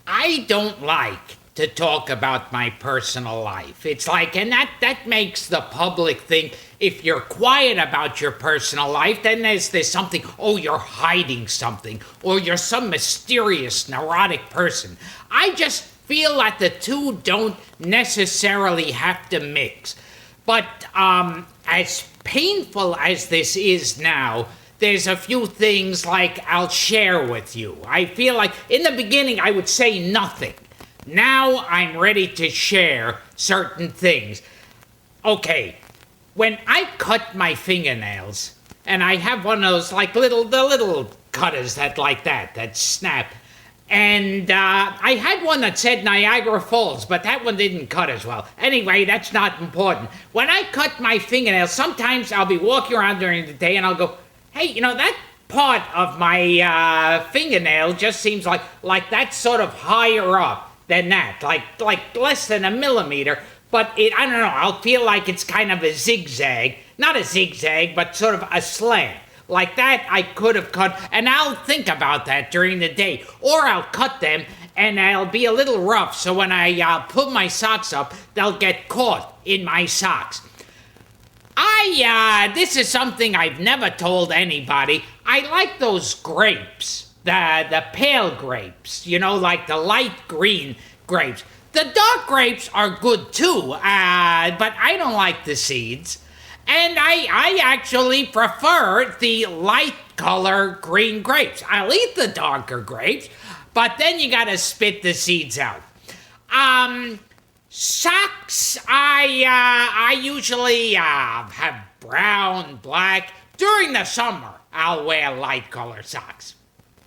I don't like to talk about my personal life. It's like, and that makes the public think if you're quiet about your personal life, then there's something, oh, you're hiding something, or you're some mysterious, neurotic person. I just feel that the two don't necessarily have to mix. But as painful as this is now, there's a few things like I'll share with you. I feel like in the beginning I would say nothing. Now I'm ready to share certain things. Okay, when I cut my fingernails, and I have one of those like the little cutters that snap. And I had one that said Niagara Falls, but that one didn't cut as well. Anyway, that's not important. When I cut my fingernails, sometimes I'll be walking around during the day and I'll go, hey, that part of my fingernail just seems like that's sort of higher up than that, like less than a millimeter. But I don't know, I'll feel like it's kind of a zigzag. Not a zigzag, but sort of a slant. Like that I could have cut, and I'll think about that during the day. Or I'll cut them, and I'll be a little rough, so when I put my socks up, they'll get caught in my socks. This is something I've never told anybody. I like those grapes, the pale grapes, like the light green grapes. The dark grapes are good too, but I don't like the seeds. And I actually prefer the light color green grapes. I'll eat the darker grapes, but then you gotta spit the seeds out. Socks, I usually have brown, black. During the summer, I'll wear light color socks.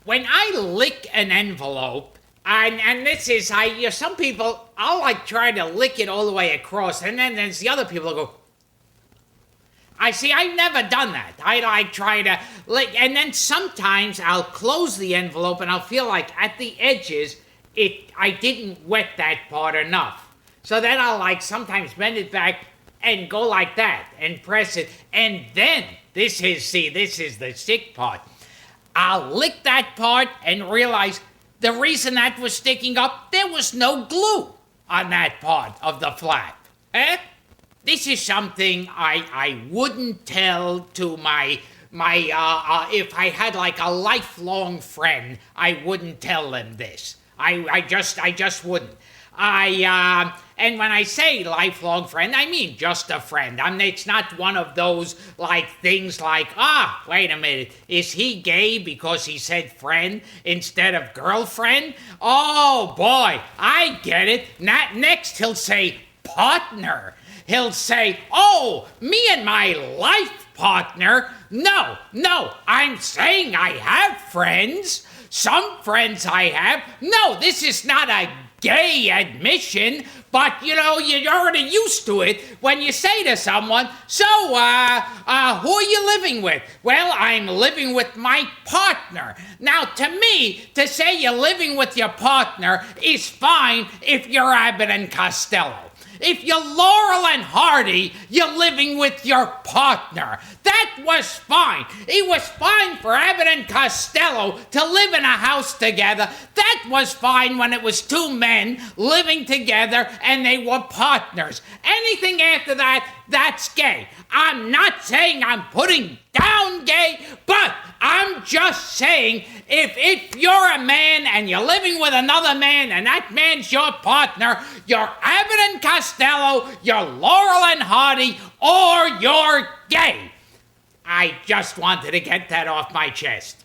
When I lick an envelope, and this is, some people, I'll try to lick it all the way across, and then there's the other people who go, I've never done that. I try to lick, and then sometimes I'll close the envelope and I'll feel like at the edges, I didn't wet that part enough. So then I'll sometimes bend it back and go like that and press it. And then, this is the sick part. I'll lick that part and realize the reason that was sticking up, there was no glue on that part of the flap. This is something I wouldn't tell to my if I had a lifelong friend, I wouldn't tell them this. I just wouldn't. And when I say lifelong friend, I mean just a friend. It's not one of those things wait a minute, is he gay because he said friend instead of girlfriend? Oh boy, I get it. Next he'll say partner. He'll say, oh, me and my life partner. No, I'm saying I have friends. Some friends I have. No, this is not a gay admission, but you're already used to it when you say to someone, so, who are you living with? Well, I'm living with my partner. Now, to me, to say you're living with your partner is fine if you're Abbott and Costello. If you're Laurel and Hardy, you're living with your partner. That was fine. It was fine for Abbott and Costello to live in a house together. That was fine when it was two men living together and they were partners. Anything after that, that's gay. I'm not saying I'm putting down gay, but I'm just saying if you're a man and you're living with another man and that man's your partner, you're Abbott and Costello, you're Laurel and Hardy, or you're gay. I just wanted to get that off my chest.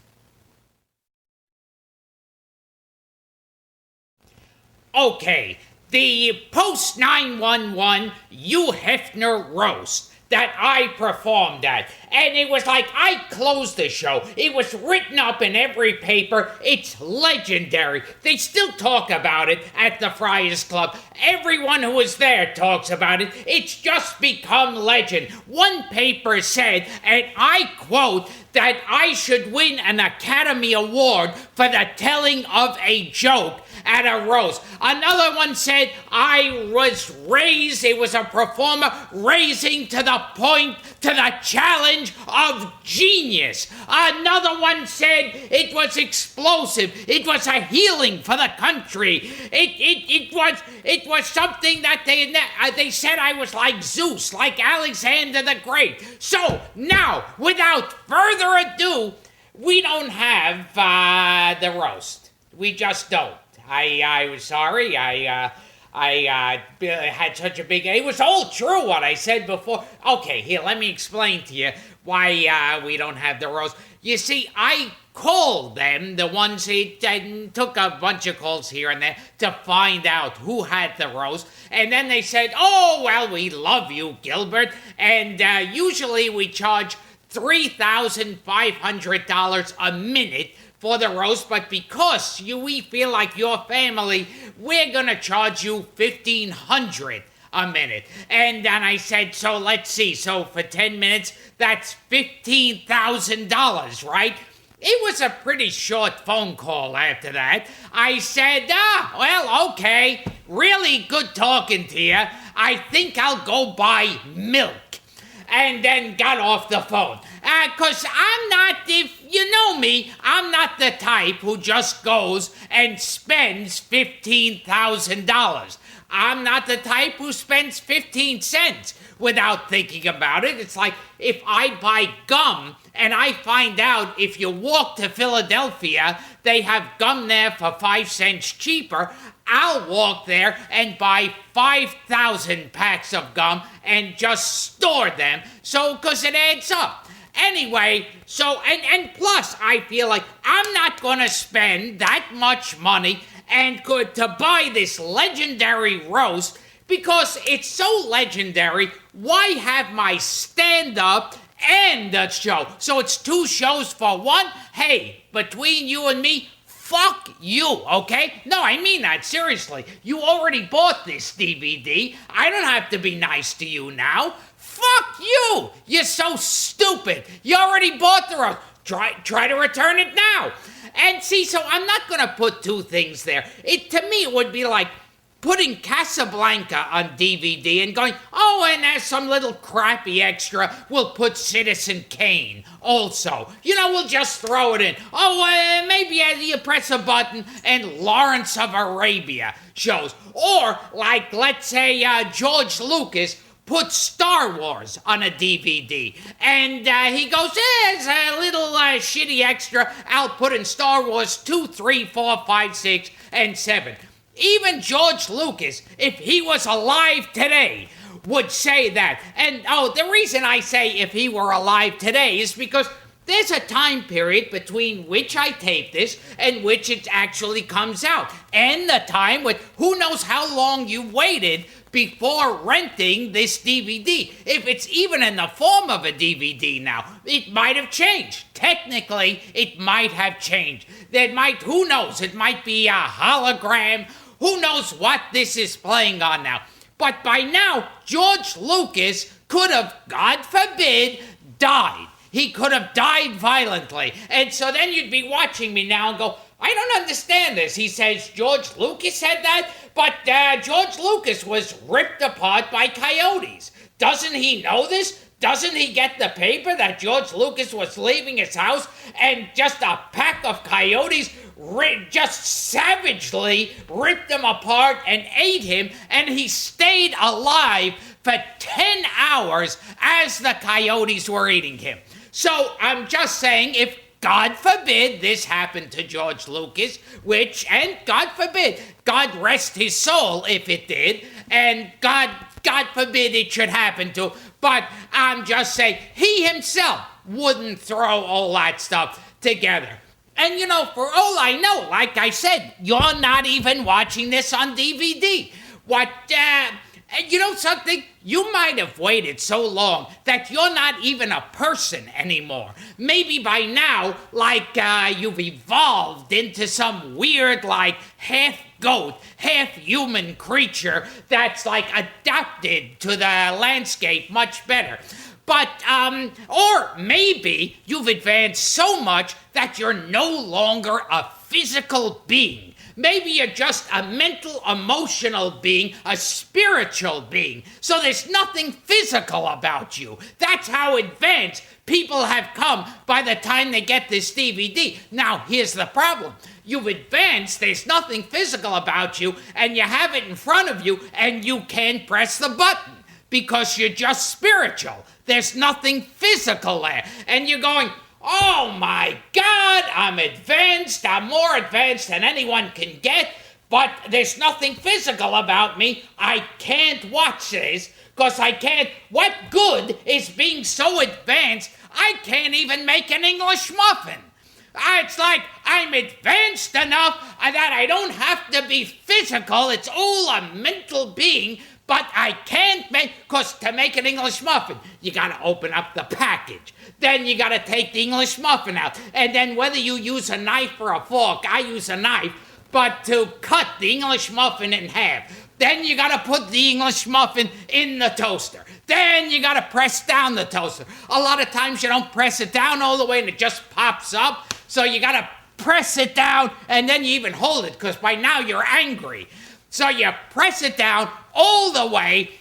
Okay, the post-911 Hugh Hefner roast that I performed at. And it was I closed the show. It was written up in every paper. It's legendary. They still talk about it at the Friars Club. Everyone who was there talks about it. It's just become legend. One paper said, and I quote, that I should win an Academy Award for the telling of a joke at a roast. Another one said I was raised, it was a performer raising to the point to the challenge of genius. Another one said it was explosive. It was a healing for the country. It was something that they said I was like Zeus, like Alexander the Great. So now, without further ado, we don't have the roast. We just don't. I was sorry. I had such a big... It was all true what I said before. Okay, here, let me explain to you why we don't have the roast. You see, I called them, the ones that took a bunch of calls here and there to find out who had the roast. And then they said, oh, well, we love you, Gilbert. And usually we charge $3,500 a minute for the roast, but because we feel like your family, we're gonna charge you $1,500 a minute. And then I said, so let's see, so for 10 minutes, that's $15,000, right? It was a pretty short phone call after that. I said, well, okay, really good talking to you. I think I'll go buy milk. And then got off the phone. Because I'm not, if you know me, I'm not the type who just goes and spends $15,000. I'm not the type who spends 15 cents without thinking about it. It's like if I buy gum and I find out if you walk to Philadelphia, they have gum there for 5 cents cheaper. I'll walk there and buy 5,000 packs of gum and just store them, because it adds up. Anyway, so, and plus, I feel like I'm not going to spend that much money and to buy this legendary roast, because it's so legendary. Why have my stand-up and the show? So it's 2 shows for one? Hey, between you and me, fuck you, okay? No, I mean that, seriously. You already bought this DVD. I don't have to be nice to you now. Fuck you! You're so stupid. You already bought the roast. Try to return it now. And see, so I'm not gonna put 2 things there. To me, it would be like putting Casablanca on DVD and going, oh, and as some little crappy extra, we'll put Citizen Kane also. We'll just throw it in. Oh, maybe you press a button and Lawrence of Arabia shows. Or, like, let's say George Lucas put Star Wars on a DVD. And he goes, there's a little shitty extra. I'll put in Star Wars 2, 3, 4, 5, 6, and 7. Even George Lucas, if he was alive today, would say that. And, the reason I say if he were alive today is because there's a time period between which I tape this and which it actually comes out. And the time with who knows how long you waited before renting this DVD. If it's even in the form of a DVD now, it might have changed. Technically, it might have changed. Who knows, it might be a hologram. Who knows what this is playing on now? But by now, George Lucas could have, God forbid, died. He could have died violently. And so then you'd be watching me now and go, I don't understand this. He says George Lucas said that, but George Lucas was ripped apart by coyotes. Doesn't he know this? Doesn't he get the paper that George Lucas was leaving his house and just a pack of coyotes just savagely ripped him apart and ate him, and he stayed alive for 10 hours as the coyotes were eating him. So I'm just saying, if God forbid this happened to George Lucas, and God forbid, God rest his soul if it did, and God forbid it should happen to, but I'm just saying, he himself wouldn't throw all that stuff together. And for all I know, like I said, you're not even watching this on DVD. And something? You might have waited so long that you're not even a person anymore. Maybe by now, you've evolved into some weird, half goat, half human creature that's adapted to the landscape much better. But, or maybe you've advanced so much that you're no longer a physical being. Maybe you're just a mental, emotional being, a spiritual being. So there's nothing physical about you. That's how advanced people have come by the time they get this DVD. Now, here's the problem. You've advanced, there's nothing physical about you, and you have it in front of you, and you can't press the button because you're just spiritual. There's nothing physical there. And you're going, oh my God, I'm advanced, I'm more advanced than anyone can get, but there's nothing physical about me. I can't watch this because I can't. What good is being so advanced? I can't even make an English muffin. It's like I'm advanced enough that I don't have to be physical. It's all a mental being, but I can't make, because to make an English muffin, you got to open up the package. Then you got to take the English muffin out. And then whether you use a knife or a fork, I use a knife, but to cut the English muffin in half. Then you got to put the English muffin in the toaster. Then you got to press down the toaster. A lot of times you don't press it down all the way and it just pops up. So you got to press it down and then you even hold it because by now you're angry. So you press it down all the way.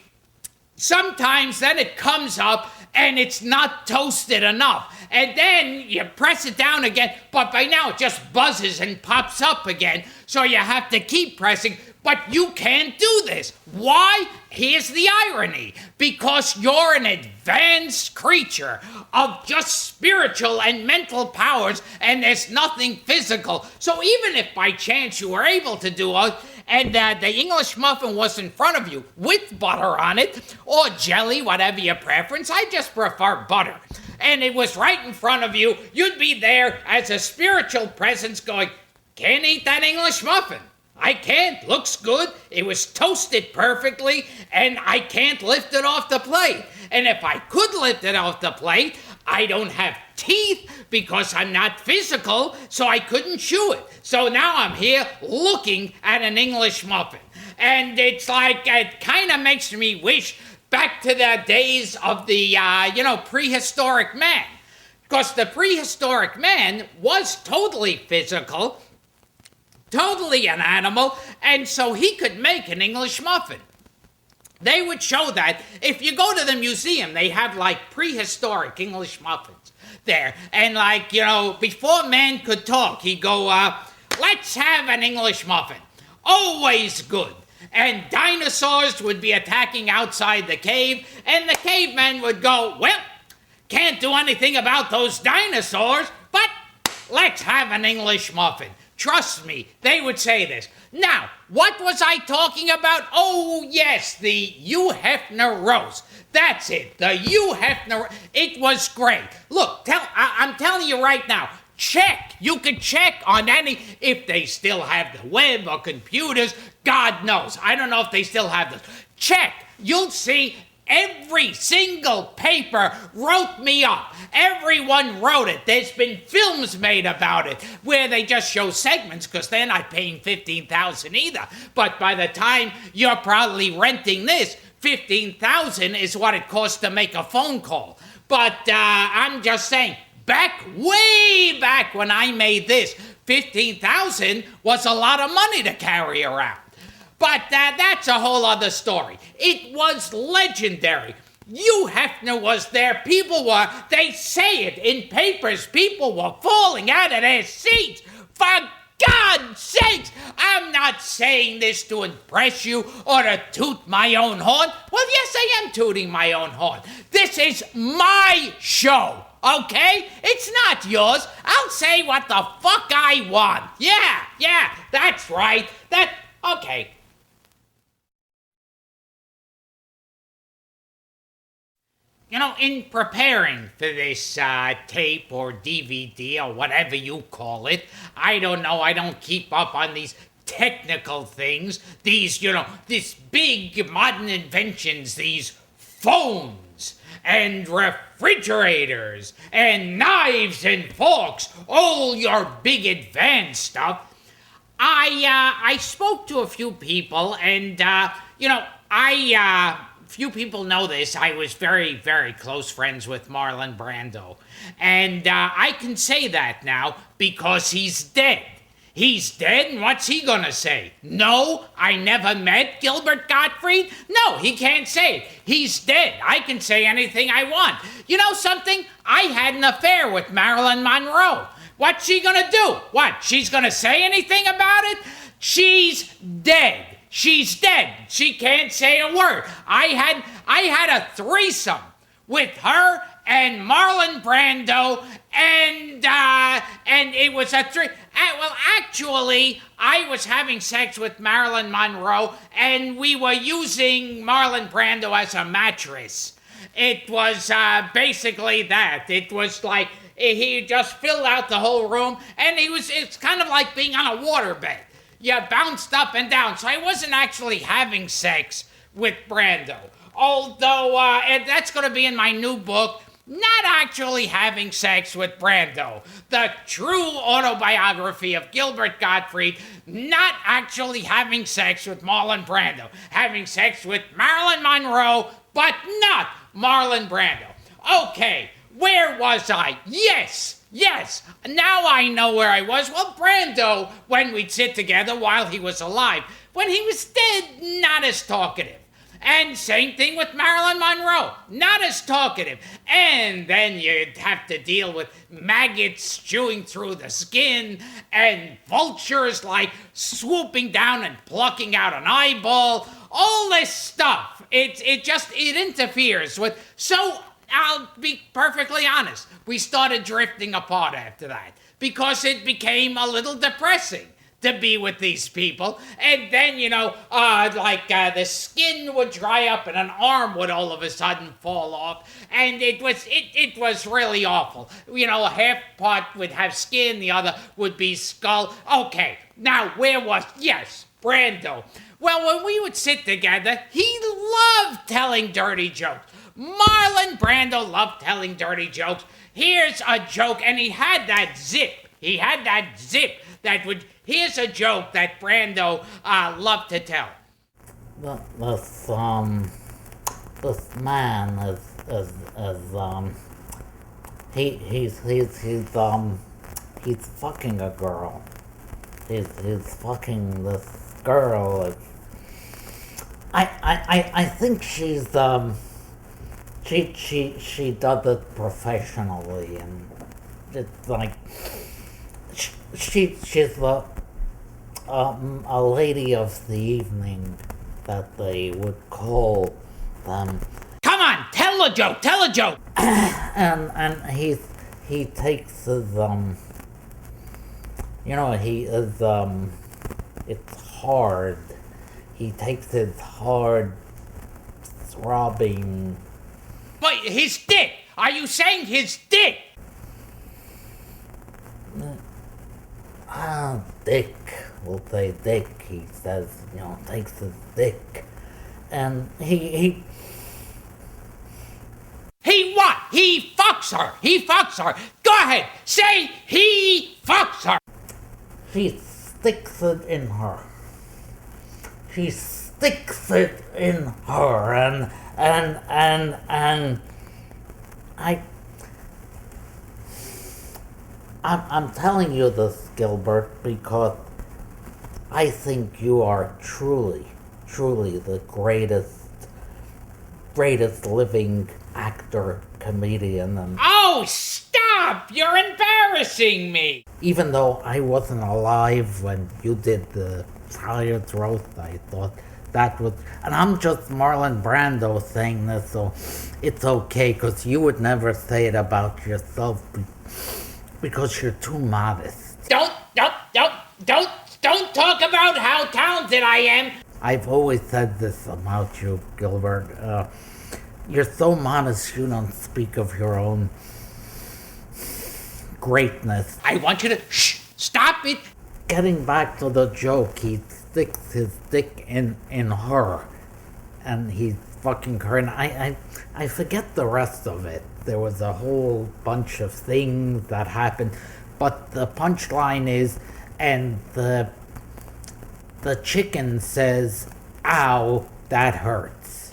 Sometimes then it comes up and it's not toasted enough. And then you press it down again, but by now it just buzzes and pops up again. So you have to keep pressing, but you can't do this. Why? Here's the irony. Because you're an advanced creature of just spiritual and mental powers, and there's nothing physical. So even if by chance you were able to do it, and the English muffin was in front of you with butter on it, or jelly, whatever your preference, I just prefer butter, and it was right in front of you, you'd be there as a spiritual presence going, can't eat that English muffin. I can't. Looks good. It was toasted perfectly, and I can't lift it off the plate. And if I could lift it off the plate, I don't have teeth because I'm not physical, so I couldn't chew it. So now I'm here looking at an English muffin. And it's like, it kind of makes me wish back to the days of the, prehistoric man. Because the prehistoric man was totally physical, totally an animal, and so he could make an English muffin. They would show that. If you go to the museum, they have like prehistoric English muffins there. And before man could talk, he'd go, let's have an English muffin. Always good. And dinosaurs would be attacking outside the cave, and the cavemen would go, well, can't do anything about those dinosaurs, but let's have an English muffin. Trust me, they would say this. Now, what was I talking about? Oh, yes, the Hugh Hefner roast. That's it, the Hugh Hefner. It was great. Look, I'm telling you right now, check. You can check on any, if they still have the web or computers, God knows. I don't know if they still have this. Check. You'll see every single paper wrote me up. Everyone wrote it. There's been films made about it where they just show segments because they're not paying $15,000 either. But by the time you're probably renting this, $15,000 is what it costs to make a phone call. But I'm just saying, way back when I made this, $15,000 was a lot of money to carry around. But that's a whole other story. It was legendary. Hugh Hefner was there. They say it in papers, people were falling out of their seats. For God's sakes, I'm not saying this to impress you or to toot my own horn. Well, yes, I am tooting my own horn. This is my show, okay? It's not yours. I'll say what the fuck I want. Yeah, that's right. Okay. In preparing for this tape or DVD or whatever you call it, I don't know, I don't keep up on these technical things, these big modern inventions, these phones and refrigerators and knives and forks, all your big advanced stuff. I spoke to a few people and, few people know this. I was very, very close friends with Marlon Brando. And I can say that now because he's dead. He's dead, and what's he gonna say? No, I never met Gilbert Gottfried? No, he can't say it. He's dead. I can say anything I want. You know something? I had an affair with Marilyn Monroe. What's she gonna do? What, she's gonna say anything about it? She's dead. She's dead. She can't say a word. I had a threesome with her and Marlon Brando, and it was a well, actually, I was having sex with Marilyn Monroe, and we were using Marlon Brando as a mattress. It was basically that. It was like he just filled out the whole room, and it's kind of like being on a waterbed. You bounced up and down, so I wasn't actually having sex with Brando. Although, and that's going to be in my new book, Not Actually Having Sex with Brando. The true autobiography of Gilbert Gottfried, not actually having sex with Marlon Brando. Having sex with Marilyn Monroe, but not Marlon Brando. Okay, where was I? Yes, now I know where I was. Well, Brando, when we'd sit together while he was alive. When he was dead, not as talkative. And same thing with Marilyn Monroe, not as talkative. And then you'd have to deal with maggots chewing through the skin and vultures like swooping down and plucking out an eyeball. All this stuff, it interferes with. So I'll be perfectly honest, we started drifting apart after that because it became a little depressing to be with these people. And then, the skin would dry up and an arm would all of a sudden fall off. And it was really awful. Half part would have skin, the other would be skull. Okay, now yes, Brando. Well, when we would sit together, he loved telling dirty jokes. Marlon Brando loved telling dirty jokes. Here's a joke, and he had that zip. Here's a joke that Brando loved to tell. This man he's fucking a girl. He's fucking this girl. I think she does it professionally, and it's like she's a lady of the evening that they would call them. Come on, tell a joke. And he takes his it's hard. He takes his hard throbbing. Wait, his dick! Are you saying his dick? Dick. We'll say dick. He says, takes his dick. And he what? He fucks her. Go ahead, say he fucks her. She sticks it in her. And I'm telling you this, Gilbert, because I think you are truly the greatest living actor, comedian, and... Oh, stop! You're embarrassing me! Even though I wasn't alive when you did the Friar's Roast, I thought that was... And I'm just Marlon Brando saying this, so it's okay, because you would never say it about yourself, because you're too modest. Don't talk about how talented I am. I've always said this about you, Gilbert. You're so modest you don't speak of your own greatness. I want you to stop it. Getting back to the joke, he sticks his dick in her, and he's fucking her, and I forget the rest of it. There was a whole bunch of things that happened, but the punchline is, and the chicken says, "Ow, that hurts."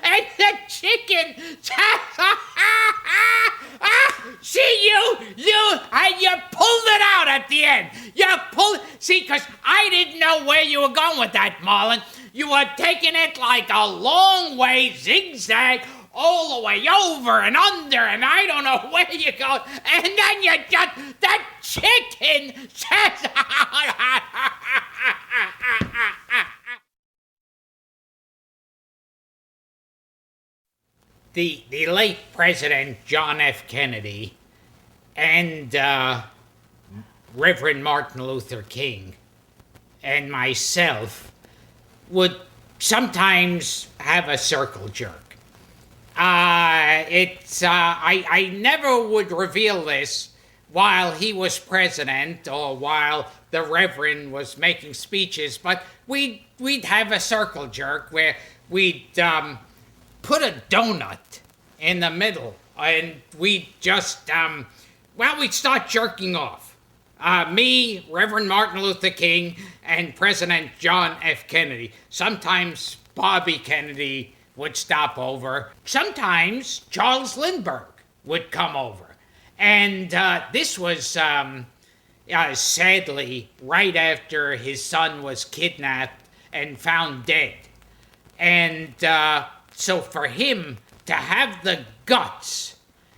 And the chicken, she you pulled it out at the end. See, because I didn't know where you were going with that, Marlon. You were taking it like a long way, zigzag, all the way over and under, and I don't know where you go. And then you just, that chicken says... The late President John F. Kennedy and Reverend Martin Luther King and myself would sometimes have a circle jerk. I never would reveal this while he was president or while the Reverend was making speeches, but we'd have a circle jerk where we'd put a donut in the middle and we'd just, we'd start jerking off. Me, Reverend Martin Luther King, and President John F. Kennedy. Sometimes Bobby Kennedy would stop over. Sometimes Charles Lindbergh would come over. And this was sadly right after his son was kidnapped and found dead. And so for him to have the guts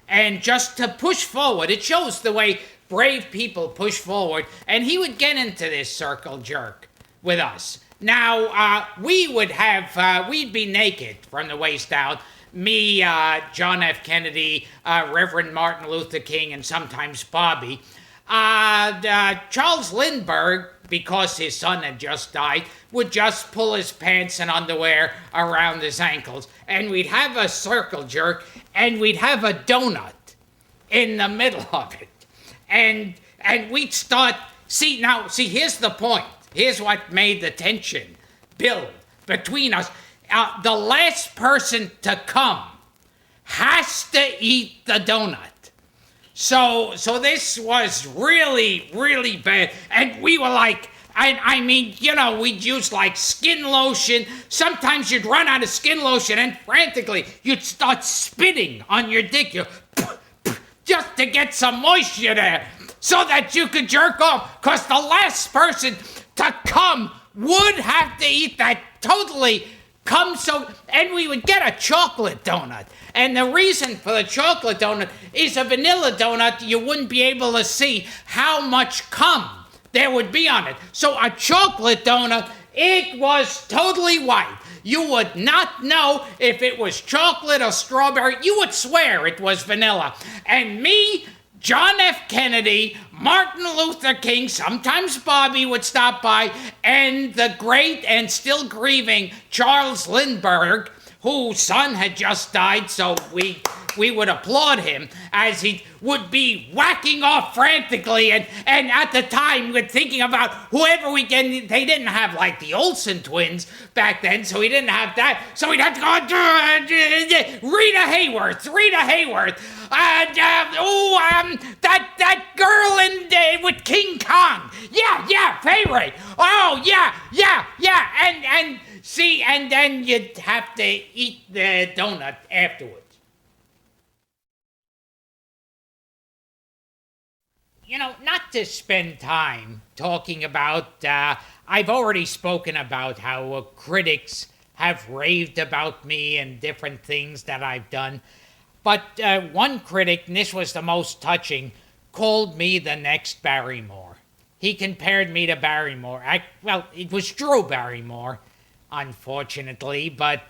and just to push forward, it shows the way brave people push forward, and he would get into this circle jerk with us. Now, we'd be naked from the waist down. Me, John F. Kennedy, Reverend Martin Luther King, and sometimes Bobby. Charles Lindbergh, because his son had just died, would just pull his pants and underwear around his ankles, and we'd have a circle jerk, and we'd have a donut in the middle of it. And we'd start, see, here's the point. Here's what made the tension build between us. The last person to come has to eat the donut. So this was really, really bad. And we were like, I mean, you know, we'd use like skin lotion. Sometimes you'd run out of skin lotion and frantically you'd start spitting on your dick. Just to get some moisture there so that you could jerk off. Because the last person to come would have to eat that totally cum soaked. And we would get a chocolate donut. And the reason for the chocolate donut is a vanilla donut, you wouldn't be able to see how much cum there would be on it. So a chocolate donut, it was totally white. You would not know if it was chocolate or strawberry. You would swear it was vanilla. And me, John F. Kennedy, Martin Luther King, sometimes Bobby would stop by, and the great and still grieving Charles Lindbergh, whose son had just died, so we would applaud him as he would be whacking off frantically, and at the time we're thinking about whoever we can. They didn't have like the Olsen twins back then, so we didn't have that. So we'd have to go Rita Hayworth, that girl with King Kong, yeah, favorite. Oh yeah, and see, and then you'd have to eat the donut afterwards. You know, not to spend time talking about, I've already spoken about how critics have raved about me and different things that I've done. But one critic, and this was the most touching, called me the next Barrymore. He compared me to Barrymore. It was Drew Barrymore, unfortunately, but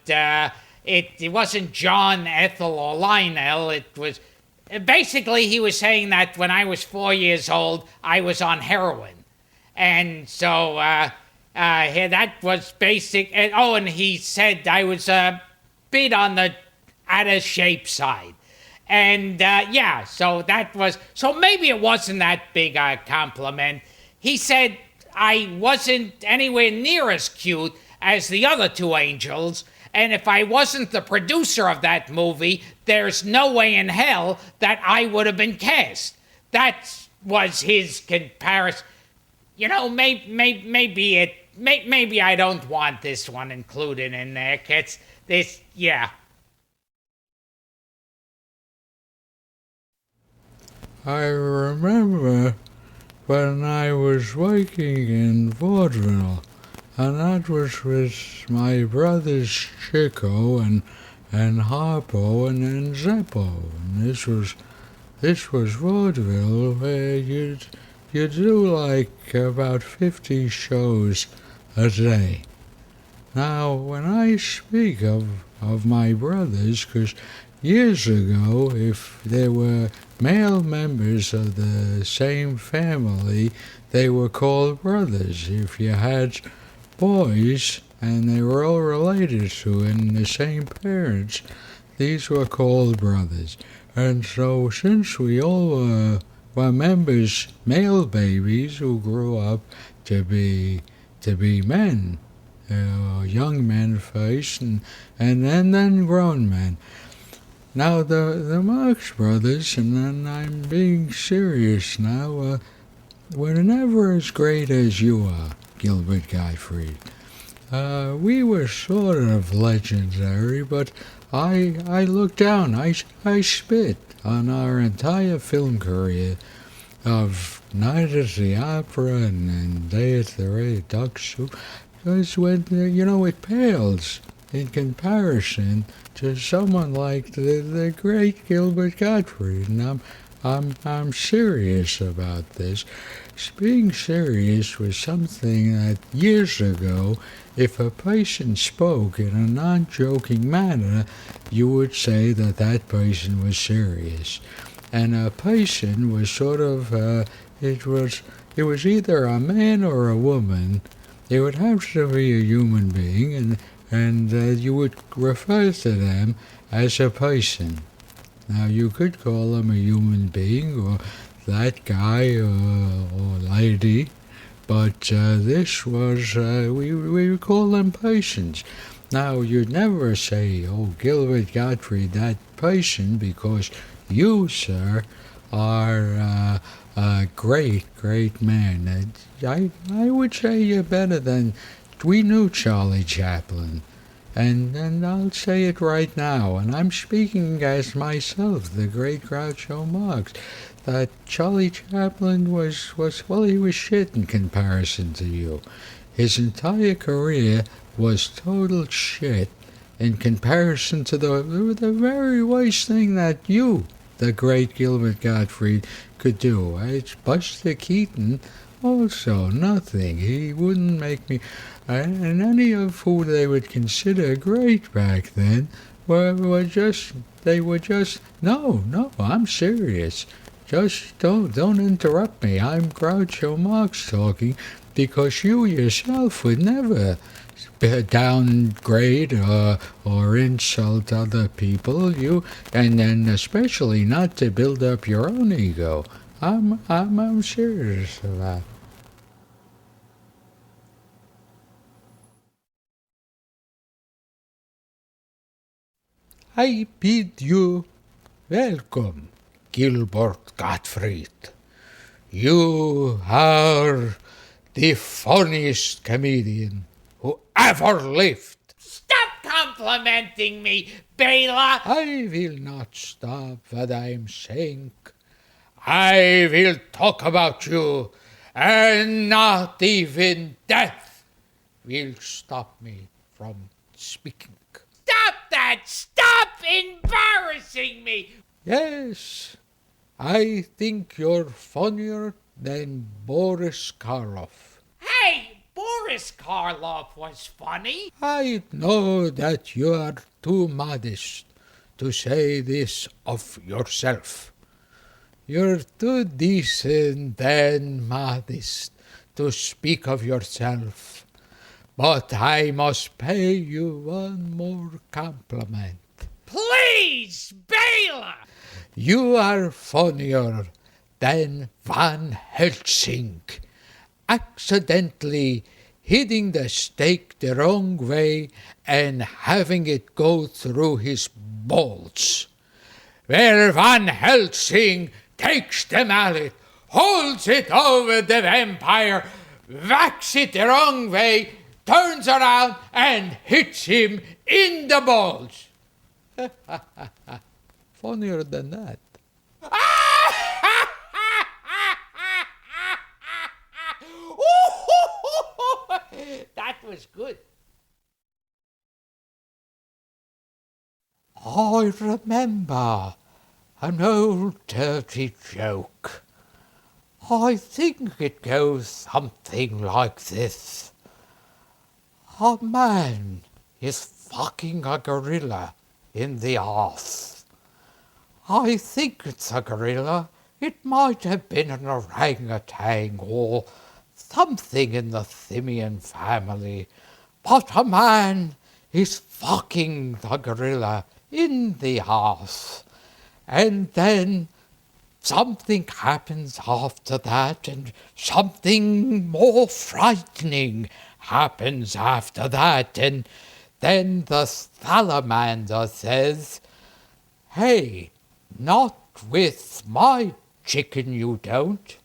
it wasn't John, Ethel, or Lionel. It was... Basically, he was saying that when I was 4 years old, I was on heroin. And so that was basic. And he said I was a bit on the out of shape side. And so that was... So maybe it wasn't that big a compliment. He said I wasn't anywhere near as cute as the other two angels. And if I wasn't the producer of that movie, there's no way in hell that I would have been cast. That was his comparison. You know, maybe I don't want this one included in there. 'Cause this, yeah. I remember when I was working in vaudeville, and that was with my brothers Chico and Harpo and then Zeppo. And this was vaudeville where you do like about 50 shows a day. Now, when I speak of my brothers, because years ago, if there were male members of the same family, they were called brothers. If you had boys and they were all related to and the same parents, these were called brothers. And so, since we all were members, male babies who grew up to be men, young men first, and then grown men. Now the Marx Brothers, and then I'm being serious now, were never as great as you are, Gilbert Gottfried. We were sort of legendary, but I look down, I spit on our entire film career of Night at the Opera and Day at the Red Duck Soup, because when, it pales in comparison to someone like the great Gilbert Gottfried, and I'm serious about this. Being serious was something that years ago, if a person spoke in a non-joking manner, you would say that person was serious. And a person was sort of, it was either a man or a woman. It would have to be a human being, and you would refer to them as a person. Now, you could call them a human being or that guy or lady, but this was, we would call them persons. Now, you'd never say, oh, Gilbert Gottfried, that person, because you, sir, are a great, great man. I would say you're better than, we knew Charlie Chaplin. And I'll say it right now, and I'm speaking as myself, the great Groucho Marx, that Charlie Chaplin was he was shit in comparison to you. His entire career was total shit in comparison to the very worst thing that you, the great Gilbert Gottfried, could do. It's Buster Keaton, also nothing. He wouldn't make me... And any of who they would consider great back then were just... No, I'm serious. Just don't interrupt me. I'm Groucho Marx talking, because you yourself would never downgrade or insult other people. And then especially not to build up your own ego. I'm serious about it. I bid you welcome, Gilbert Gottfried. You are the funniest comedian who ever lived. Stop complimenting me, Bela. I will not stop what I'm saying. I will talk about you, and not even death will stop me from speaking. Stop that! Stop embarrassing me! Yes, I think you're funnier than Boris Karloff. Hey, Boris Karloff was funny. I know that you are too modest to say this of yourself. You're too decent and modest to speak of yourself. But I must pay you one more compliment. Please, Bela! You are funnier than Van Helsing, accidentally hitting the stake the wrong way and having it go through his balls. Where Van Helsing takes the mallet, holds it over the vampire, whacks it the wrong way, turns around and hits him in the balls. Funnier than that. was good. I remember an old dirty joke. I think it goes something like this. A man is fucking a gorilla in the arse. I think it's a gorilla. It might have been an orangutan or something in the simian family. But a man is fucking the gorilla in the arse. And then something happens after that, and something more frightening happens after that, and then the salamander says, "Hey, not with my chicken you don't."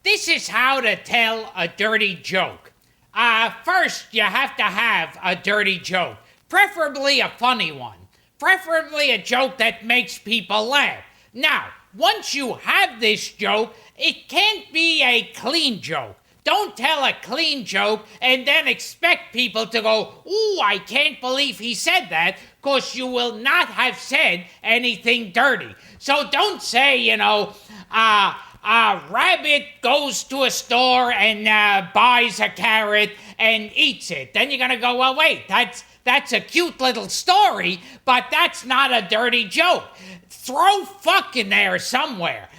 This is how to tell a dirty joke. First, you have to have a dirty joke, preferably a funny one, preferably a joke that makes people laugh. Now, once you have this joke, it can't be a clean joke. Don't tell a clean joke and then expect people to go, "Ooh, I can't believe he said that," because you will not have said anything dirty. So don't say, a rabbit goes to a store and buys a carrot and eats it. Then you're going to go, well, wait, that's a cute little story, but that's not a dirty joke. Throw fuck in there somewhere.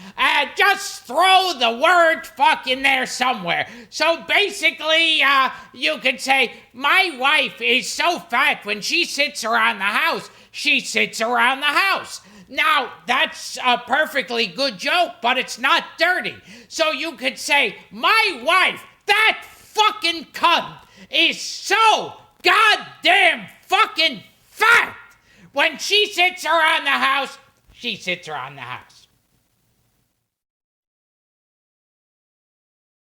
Just throw the word fuck in there somewhere. So basically, you could say, my wife is so fat when she sits around the house, she sits around the house. Now, that's a perfectly good joke, but it's not dirty. So you could say, my wife, that fucking cunt, is so goddamn fucking fat. When she sits around the house, she sits around the house.